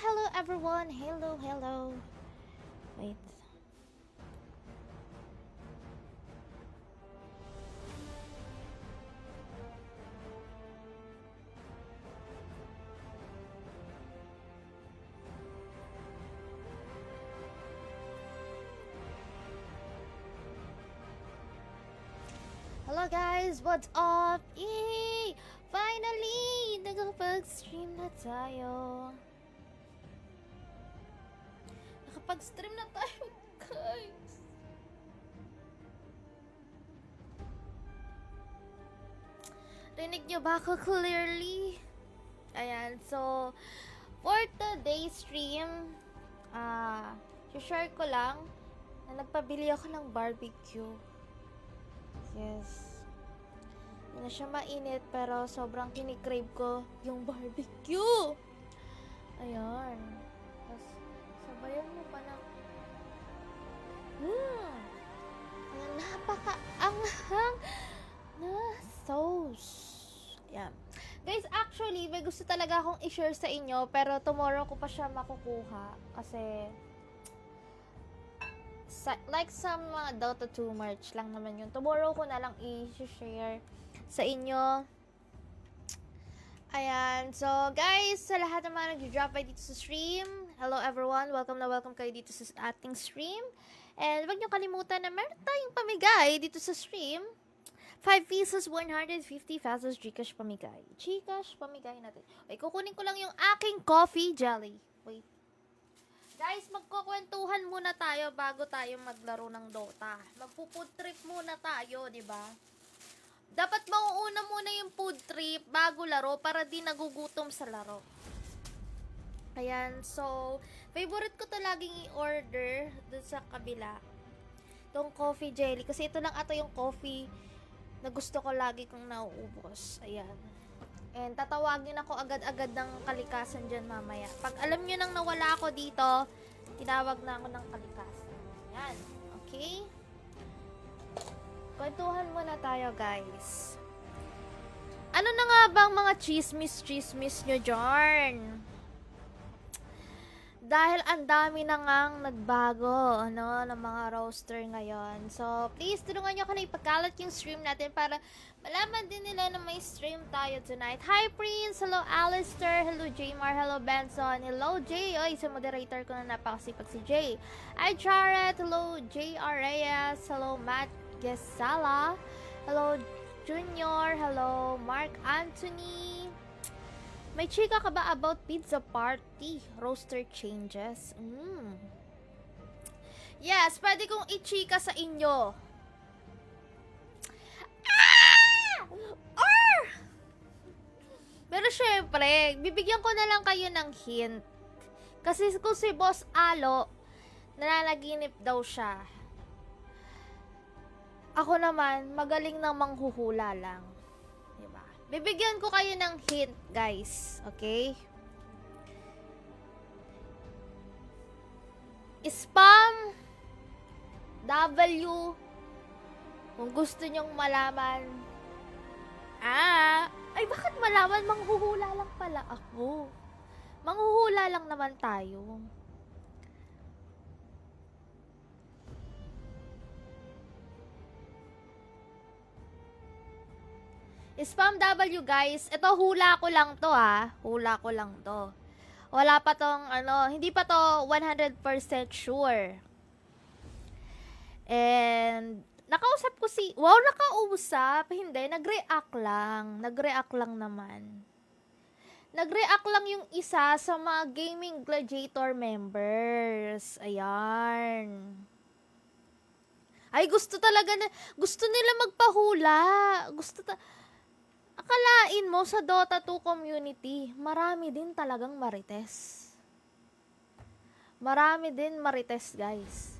Hello everyone. Hello. Wait. Hello guys, what's up? Yay! Finally, nakapag-stream na tayo. Nakapag-stream na tayo, guys. Rinig nyo ba ako clearly? Ayan, so, for today's stream, share ko lang na nagpabili ako ng barbecue. Yes. Hindi na siya mainit, pero sobrang kinikrave ko yung barbecue. Ayan. Tapos, sabayan mo pa ng napaka-anghang na sauce. Ayan. Guys, actually, may gusto talaga akong i-share sa inyo, pero tomorrow ko pa siya makukuha. Kasi, like sa mga Dota 2 merch lang naman yun. Tomorrow ko na lang i-share sa inyo. Ayan. So, guys, sa lahat ng mga nag-drop by dito sa stream, hello everyone. Welcome kayo dito sa ating stream. And wag niyo kalimutan na meron tayong pamigay dito sa stream. 5 pieces, 150 pesos Gcash pamigay. Gcash pamigay natin. Okay, kukunin ko lang yung aking coffee jelly. Wait. Guys, magkukwentuhan muna tayo bago tayo maglaro ng Dota. Magpo-food trip muna tayo, di ba? Dapat mauuna muna yung food trip bago laro para di nagugutom sa laro. Ayan, so, favorite ko to laging i-order dun sa kabila. Itong coffee jelly. Kasi ito lang ata yung coffee na gusto ko lagi kong nauubos. Ayan. And tatawagin ako agad-agad ng kalikasan dyan mamaya. Pag alam nyo nang nawala ako dito, tinawag na ako ng kalikasan. Ayan. Okay? Kwentuhan muna tayo, guys. Ano na nga bang mga chismis nyo dyan? Dahil ang dami na ngang nagbago, ng mga roster ngayon. So, please, tulungan nyo ako na ipagkalat yung stream natin para malaman din nila na may stream tayo tonight. Hi, Prince! Hello, Alistair! Hello, Jmar! Hello, Benson! Hello, Jay! Oy, sa moderator ko na napakasipag si Jay. Hi, Charet! Hello, J.R. Reyes! Hello, Matt Gesala! Hello, Junior! Hello, Mark Anthony! May chika ka ba about pizza party? Roster changes? Yes, pwede kong i-chika sa inyo. Pero syempre, bibigyan ko na lang kayo ng hint. Kasi kung si Boss Alo, nananaginip daw siya. Ako naman, magaling nang manghuhula lang. Bibigyan ko kayo ng hint, guys. Okay? Spam W kung gusto nyong malaman. Ay bakit malaman? Manghuhula lang pala ako. Manghuhula lang naman tayo. Spam W, guys. Ito, hula ko lang to, Hula ko lang to. Wala pa tong, hindi pa to 100% sure. And, nakausap ko nakausap. Hindi, nag-react lang. Nag-react lang naman. Nag-react lang yung isa sa mga Gaming Gladiator members. Ayan. Ay, gusto nila magpahula. Akalain mo sa Dota 2 community, marami din talagang marites. Marami din marites, guys.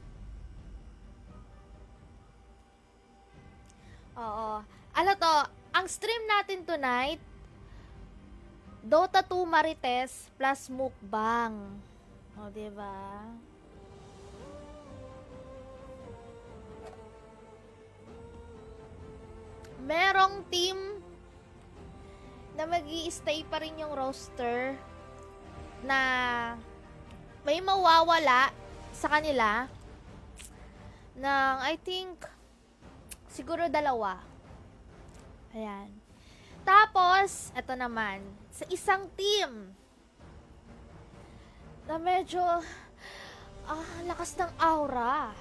Oo. Ano to, ang stream natin tonight, Dota 2 marites plus mukbang. O, diba? Merong team na magi-stay pa rin yung roster na may mawawala sa kanila ng I think siguro 2. Ayan. Tapos, eto naman, sa isang team na medyo lakas ng aura.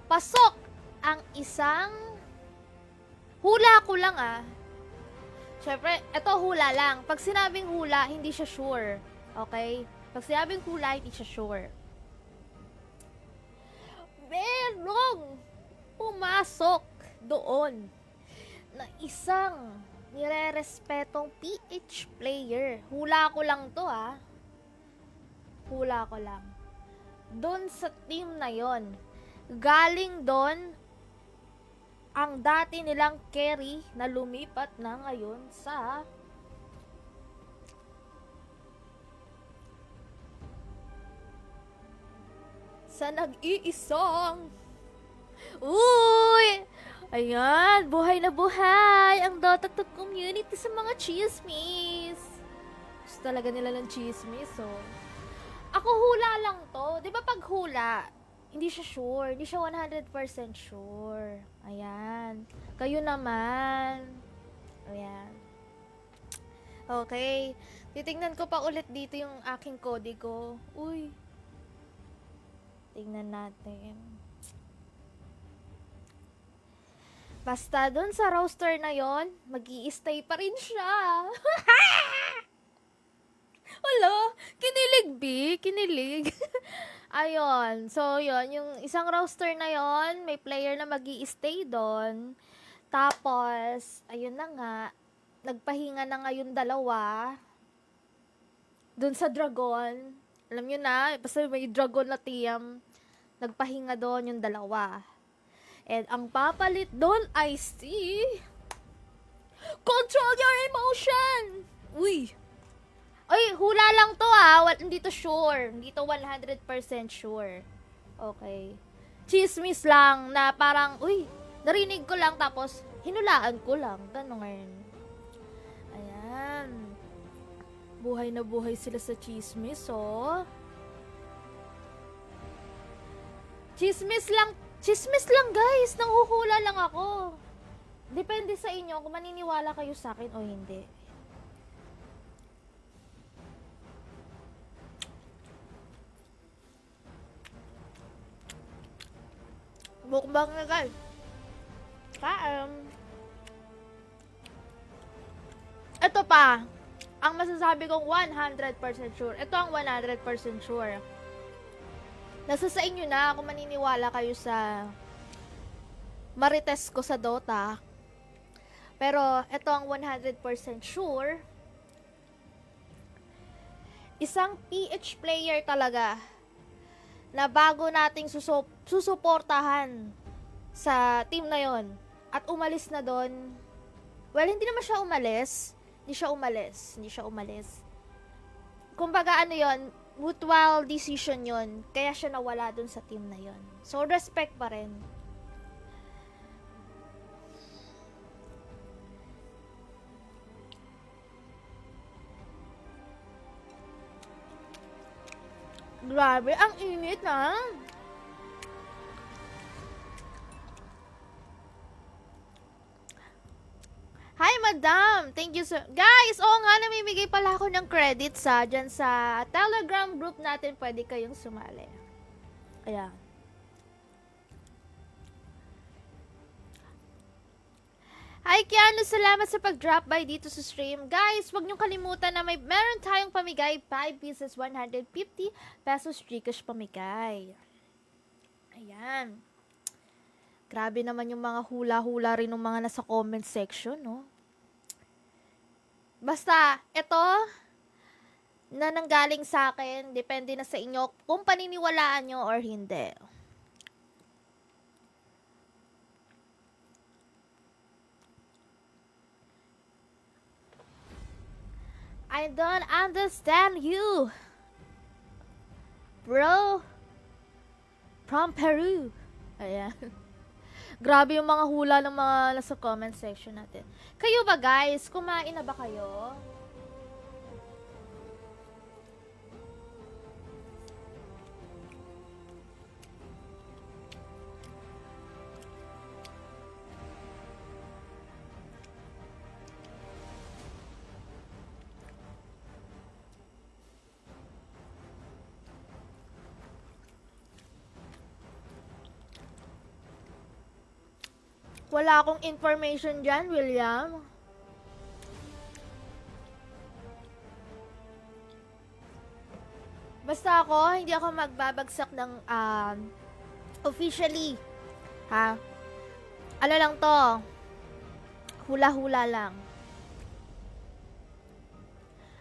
Pasok ang isang hula ko lang Syempre, eto hula lang. Pag sinabing hula, hindi siya sure. Okay? Pag sinabing hula, hindi siya sure. Merong pumasok doon na isang nire-respetong PH player. Hula ko lang to Hula ko lang. Doon sa team na yon. Galing doon ang dati nilang carry na lumipat na ngayon sa nag-iisang ayan, buhay na buhay ang Dota 2 community sa mga chismis. Gusto talaga nila ng chismis, Ako hula lang to. Di ba pag hula, hindi siya sure. Hindi siya 100% sure. Ayan. Kayo naman. Ayan. Okay. Titingnan ko pa ulit dito yung aking kodigo. Uy. Tingnan natin. Basta dun sa roster na yon, mag-i-stay pa rin siya. Wala, kinilig, kinilig. Ayun, so yon, yung isang roster na yon, may player na mag-i-stay doon. Tapos, ayun na nga, nagpahinga na nga yung 2 doon sa Dragon. Alam nyo na, basta may Dragon na team, nagpahinga doon yung 2. And ang papalit doon ay si Control Your Emotion! Uy! Ay, hula lang to hindi to sure. Hindi to 100% sure. Okay. Chismis lang na parang, narinig ko lang tapos hinulaan ko lang. Ganon. Ayan. Buhay na buhay sila sa chismis, Chismis lang, guys. Nanghuhula lang ako. Depende sa inyo kung maniniwala kayo sa akin o hindi. Mukbang na, guys. Ito pa. Ang masasabi kong 100% sure. Ito ang 100% sure. Nasa sa inyo na kung maniniwala kayo sa marites ko sa Dota. Pero ito ang 100% sure. Isang PH player talaga na bago nating susuportahan sa team na yon at umalis na doon. Well, hindi naman siya umalis. Hindi siya umalis. Kumbaga yon, mutual decision yon, kaya siya nawala doon sa team na yon. So, respect pa rin. Grabe, ang init Hi, madam! Thank you, sir. Guys, nga, namimigay pala ako ng credits dyan sa Telegram group natin. Pwede kayong sumali. Ayan. Hi, Hi, Keanu. Salamat sa pag-drop by dito sa stream. Guys, wag niyong kalimutan na meron tayong pamigay. 5 pieces, 150 pesos Gcash pamigay. Ayan. Grabe naman yung mga hula-hula rin ng mga nasa comment section, no? Basta, ito, na nanggaling sa akin, depende na sa inyo kung paniniwalaan nyo or hindi. I don't understand you, bro. From Peru. Ayan. Grabe yung mga hula ng mga nasa comment section natin. Kayo ba guys? Kumain na ba kayo? Wala akong information dyan, William. Basta ako, hindi ako magbabagsak ng officially. Ha? Ano lang to? Hula-hula lang.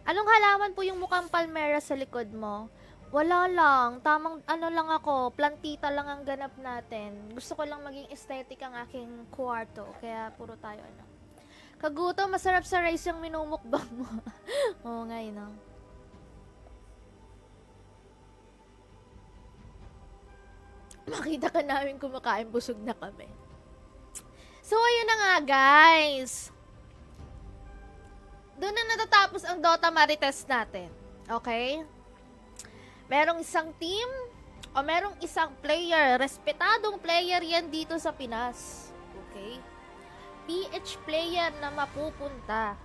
Anong halaman po yung mukhang palmera sa likod mo? Wala lang. Tamang ano lang ako. Plantita lang ang ganap natin. Gusto ko lang maging aesthetic ang aking kwarto. Kaya puro tayo ano. Kaguto, masarap sa rice yung minumukbang mo. Oo nga yun. Makita ka namin kumakain, busog na kami. So, ayun na nga, guys. Doon na natatapos ang Dota Marites natin. Okay? Merong isang team o merong isang player, respetadong player yan dito sa Pinas. Okay? PH player na mapupunta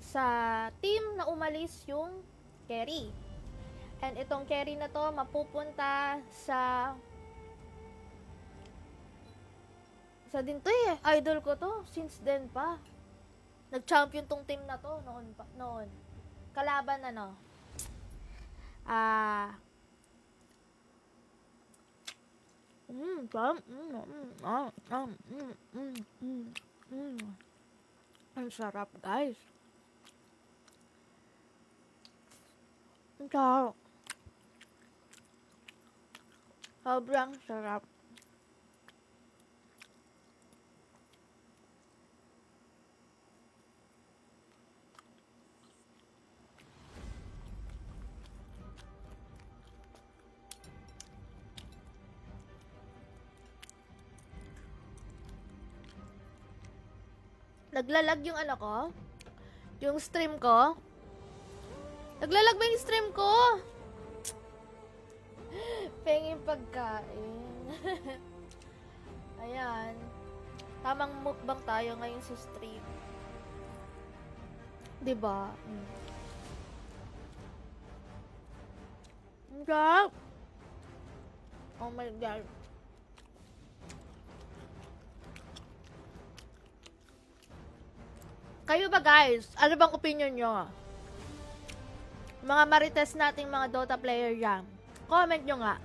sa team na umalis yung carry. And itong carry na to mapupunta sa din to eh. Idol ko to since then pa. Nag-champion tong team na to noon. Kalaban ano? Ang sarap, guys. Ang sarap. Sobrang sarap. Naglalag yung ano ko? Yung stream ko? Naglalag ba yung stream ko? Penging pagkain. Ayan. Tamang mukbang tayo ngayon sa stream. Diba? Oh my God. Kayo ba guys? Ano bang opinion nyo? Mga marites nating mga Dota player yan. Comment nyo nga.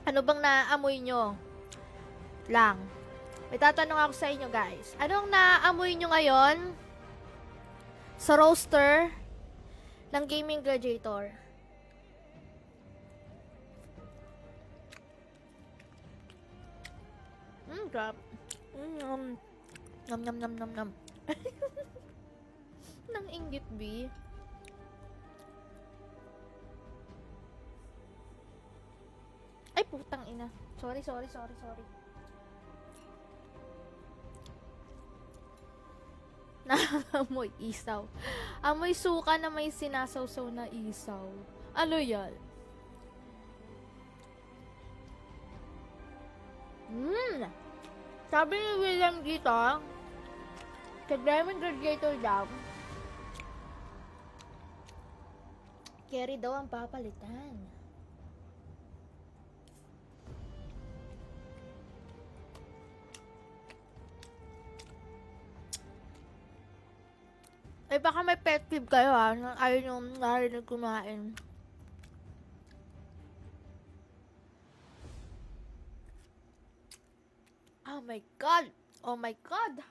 Ano bang naamoy nyo? Lang. May tatanong ako sa inyo guys. Anong naamoy nyo ngayon sa roaster ng Gaming Gladiator? Grab. Nom nom nom nom nom. Nang inggit, B. Ay, putang ina. Sorry. Naamoy isaw. Amoy suka na may sinasawsaw na isaw. Ano yan? Sabi ni William dito, sa Diamond Gladiator daw, carry daw ang papalitan. Ay, baka may pet peeve kayo ha, na ayaw yung narinig kumain. Oh my God! Oh my God!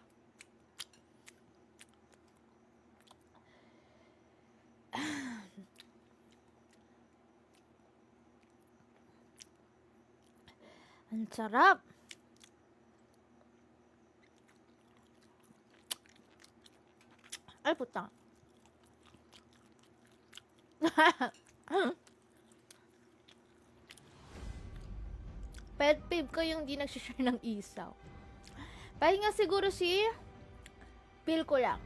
Ang sarap! Ay, putang. Pet peeve ko yung di nagsishare ng isaw. Pahinga siguro si feel ko lang.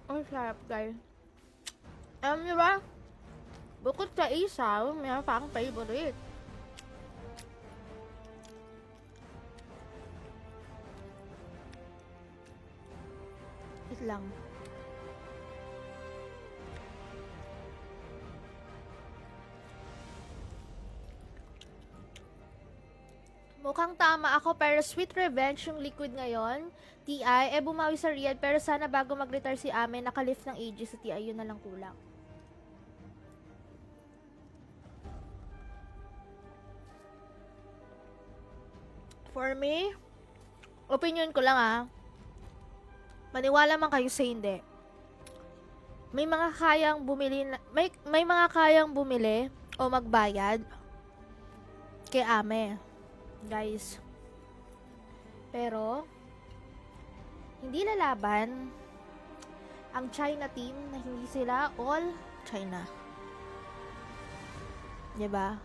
Ang sarap, guys. Di ba? Bukod sa isaw, meron pa akong favorite. Wait lang. Mukhang tama ako, pero Sweet Revenge yung liquid ngayon. TI, bumawi sa Riyadh, pero sana bago mag-retire si Ame, nakalift ng ages sa TI, yun na lang kulang. For me, opinion ko lang maniwala man kayo sa hindi. May mga kayang bumili, may mga kayang bumili o magbayad kay Ame. Guys. Pero, hindi lalaban ang China team na hindi sila all China. Diba?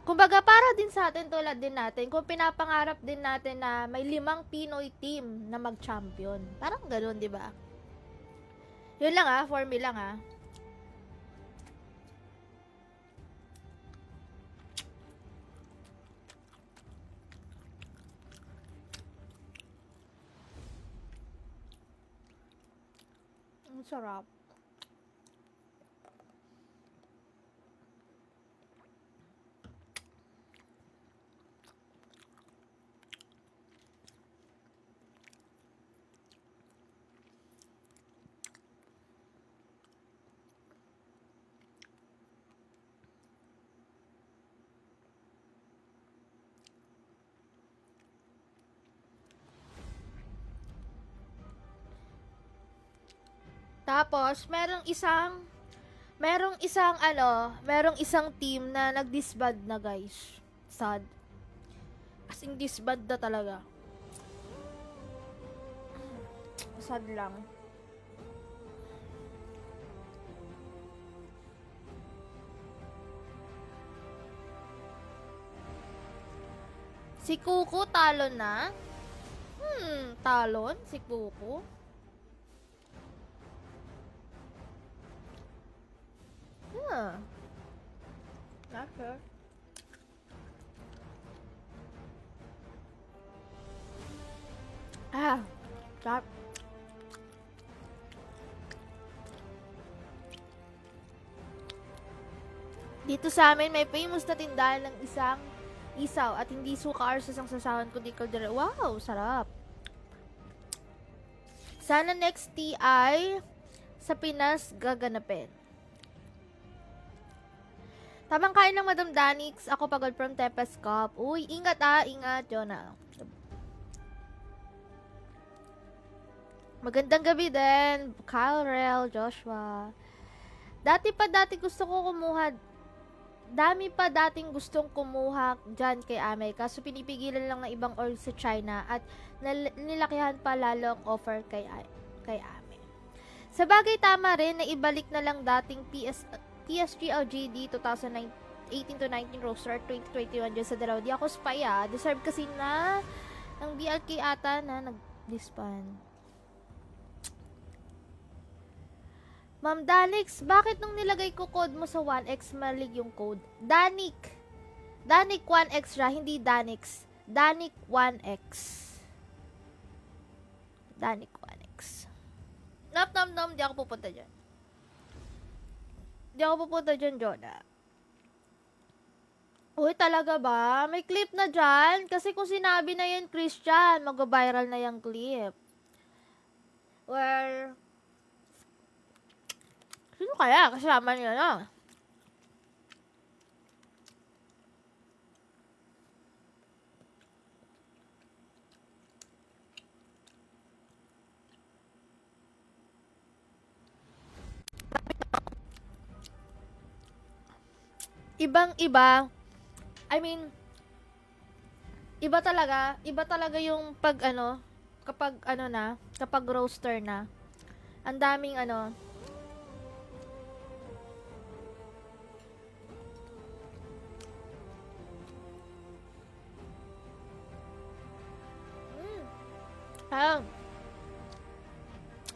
Kumbaga, para din sa atin, tulad din natin, kung pinapangarap din natin na may 5 Pinoy team na mag-champion. Parang ganoon, diba? Yun lang for me lang Ang sarap. Tapos, merong isang team na nag-disband na, guys. Sad. As in, disband na talaga. Sad lang. Si Kuko talon na? Talon? Si Kuko? Not sure. Stop. Dito sa amin, may famous na tindahan ng isang isaw at hindi suka or sasang sasawan kundi kaldero. Wow, sarap. Sana next TI sa Pinas gaganapin. Tamang kain ng Madam Danix. Ako pagod from Tepes Cup. Uy, ingat ingat, Jonah. Magandang gabi din, Kyle, Joshua. Dami pa dating gustong kumuha dyan kay Ame. Kaso pinipigilan lang ng ibang oil sa China at nilakihan pa lalo ang offer kay Ame. Sa bagay, tama rin na ibalik na lang dating PSG LGD 2018 to 19 roster 2021 dyan sa dalaw. Di ako spy Deserve kasi na ng BLK ata na nag-disband. Ma'am Danix, bakit nung nilagay ko code mo sa 1x mali yung code? Danik. Danik 1x siya, hindi Danix. Danik 1x. Danik 1x. Nam, di ako pupunta dyan. Di ako pupunta dyan, Jonah. Uy, talaga ba? May clip na dyan? Kasi kung sinabi na yan, Christian, mag-viral na yung clip. Where... Sino kaya? Kasama niya na. Ibang-iba. I mean, iba talaga yung kapag roaster na. Ang daming ah,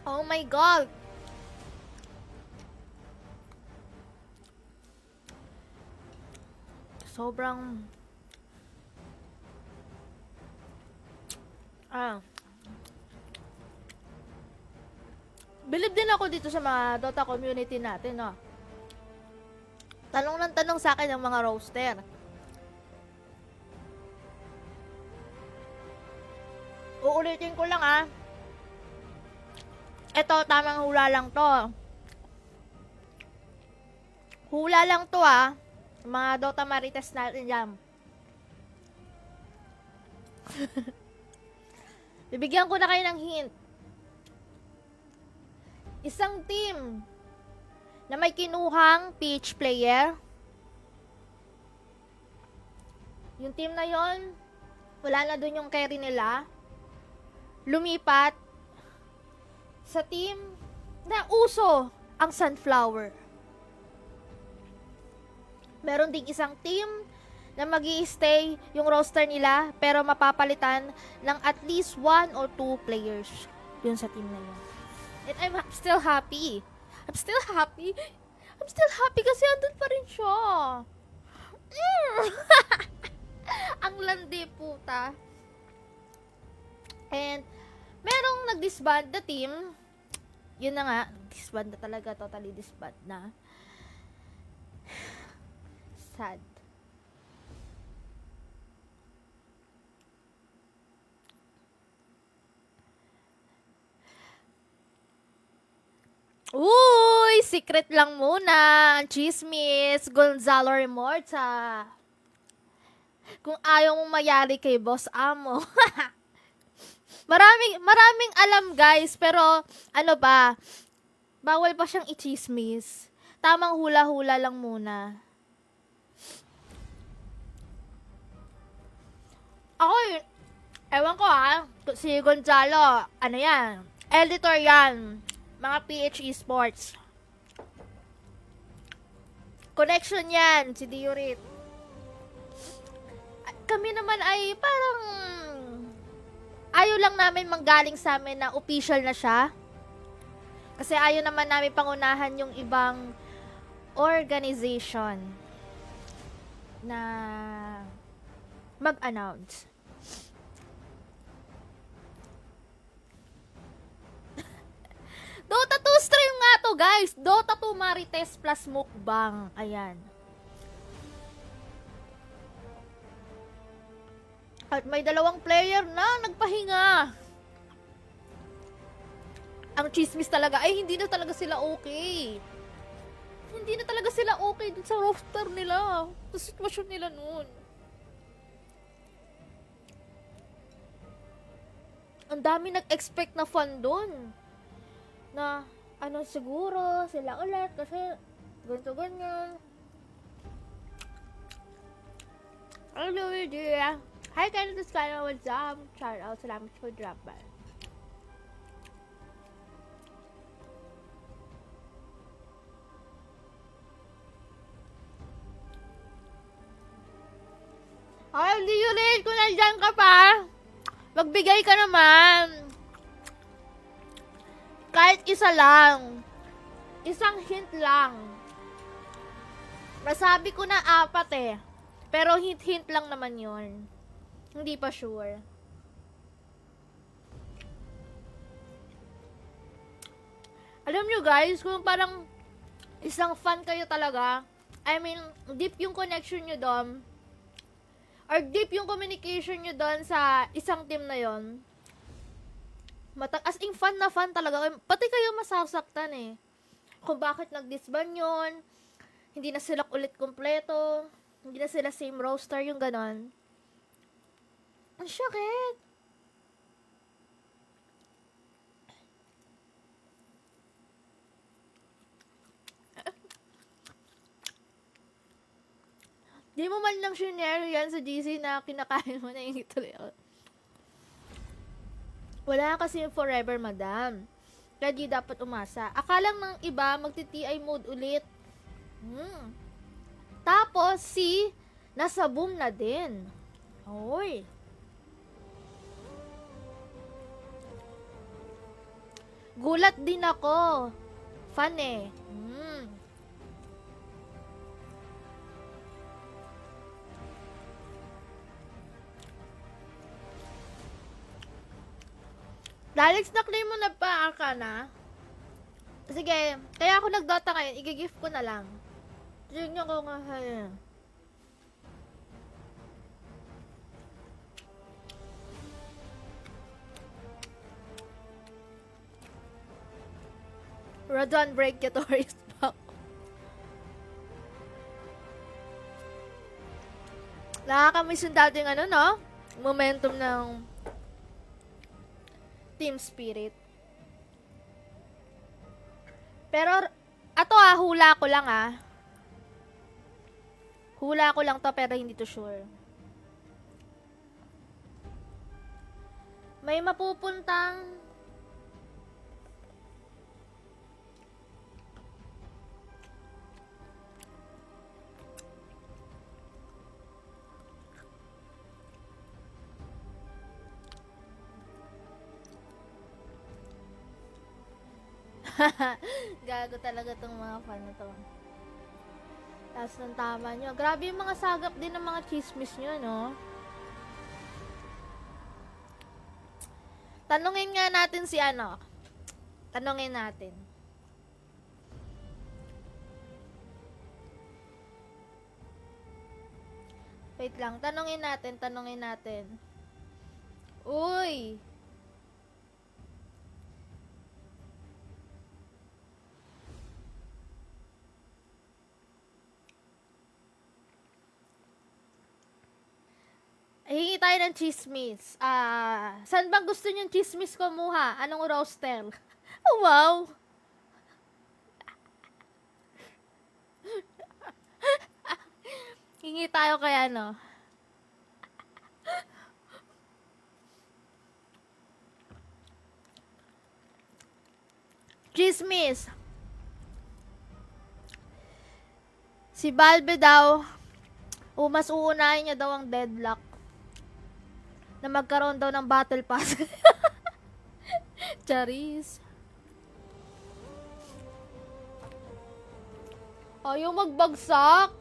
oh my God. Sobrang bilib din ako dito sa mga Dota community natin, no. Tanong ng tanong sa akin ng mga roaster. Uulitin ko lang Ito, tamang hula lang to. Hula lang to mga Dota Marites natin dyan. Bibigyan ko na kayo ng hint. Isang team na may kinuhang PH player. Yung team na yon, wala na dun yung carry nila. Lumipat sa team na uso ang Sunflower. Meron ding isang team na magi-stay yung roster nila pero mapapalitan ng at least 1 or 2 players yun sa team na yun. And I'm still happy. I'm still happy kasi andun pa rin siya. Ang landi puta. And merong nag-disband na team. Yun na nga, disband na talaga, totally disband na. Sad. Uy! Secret lang muna. Chismis. Gonzalo Remorta. Kung ayaw mong mayari kay Boss Amo. maraming alam guys. Pero ano ba? Bawal pa siyang i-chismis. Tamang hula-hula lang muna. Ako, ewan ko si Gonzalo, ano yan? Editor yan. Mga PH Esports. Connection yan, si Diorit. Kami naman ay parang ayaw lang namin manggaling sa amin na official na siya. Kasi ayaw naman namin pangunahan yung ibang organization na mag-announce. Dota 2 stream nga to guys. Dota 2 Marites plus mukbang. Ayan. At may 2 player na nagpahinga. Ang chismis talaga ay hindi na talaga sila okay. Hindi na talaga sila okay dun sa roster nila. Sa sitwasyon nila nun. Ang dami nag-expect na fan dun. Na, siguro, sila ulit, kasi, ganito, ganyan. Hello, dear. Hi, Canada Skyline, what's up? Shout out, salamat for drop by. Ay, hindi yun rin, kung nandiyan ka pa, magbigay ka naman. Kahit isa lang. Isang hint lang. Masabi ko na 4 eh. Pero hint-hint lang naman yon. Hindi pa sure. Alam nyo guys, kung parang isang fan kayo talaga, I mean, deep yung connection nyo doon, or deep yung communication nyo doon sa isang team na yon, as in fan na fan talaga, pati kayo masasaktan eh. Kung bakit nag-disband yun, hindi na sila ulit kompleto, hindi na sila same roster, yung ganon. Ang sakit. Di mo man lang shinare yan sa GC na kinakain mo na yung ituloy. Wala kasi yung forever, madam. Kaya di dapat umasa. Akalang ng iba, magti-TI mode ulit. Tapos, nasa boom na din. Oy. Gulat din ako. Fun eh. Alex, na-claim mo na pa Arcana? Sige, kaya ako nag-Dota ngayon, i-gift ko na lang. Tignan ko nga. Radon break Ketoris back. Nakakamiss yung dating no? Momentum ng team spirit. Pero, hula ko lang Hula ko lang to pero hindi to sure. May mapupuntang gago talaga tong mga fan na to. Taas ng tama nyo. Grabe yung mga sagap din ng mga chismis nyo, no? Tanungin nga natin si Tanungin natin. Wait lang. Tanungin natin. Uy! Hingi tayo ng chismis. Saan bang gusto niyong chismis kumuha? Anong roster? Oh, wow! Hingi tayo kaya, no? Chismis. Si Balbe daw, mas uunahin niya daw ang deadlock na magkaroon daw ng battle pass. Charis. Ayaw magbagsak.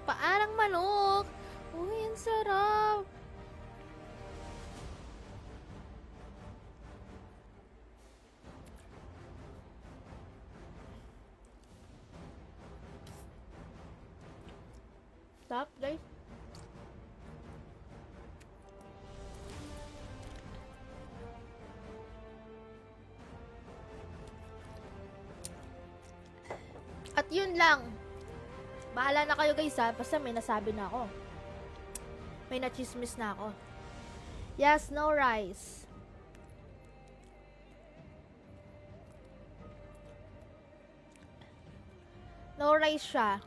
Paarang manok. Uy, ang sarap. Stop, guys. At yun lang. Bahala na kayo guys basta may nasabi na ako. May nachismis na ako. Yes, no rice. No rice siya.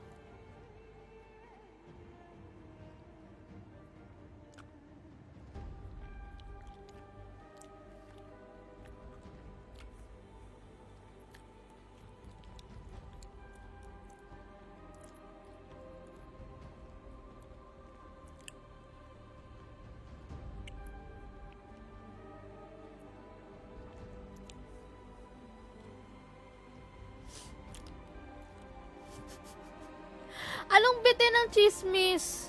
Anong bitin ng chismis?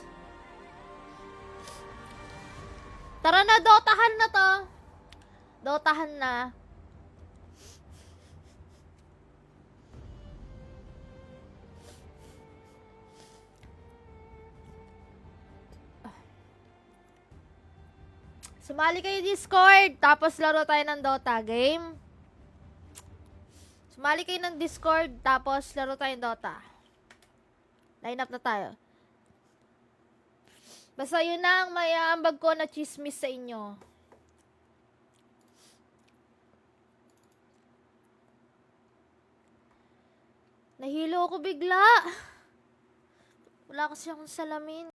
Tara na, dotahan na to. Dotahan na. Sumali kayo Discord, tapos laro tayo ng Dota game. Sumali kayo ng Discord, tapos laro tayo ng Dota. Line up na tayo. Basta yun na ang may aambag ko na chismis sa inyo. Nahilo ako bigla. Wala kasi akong salamin.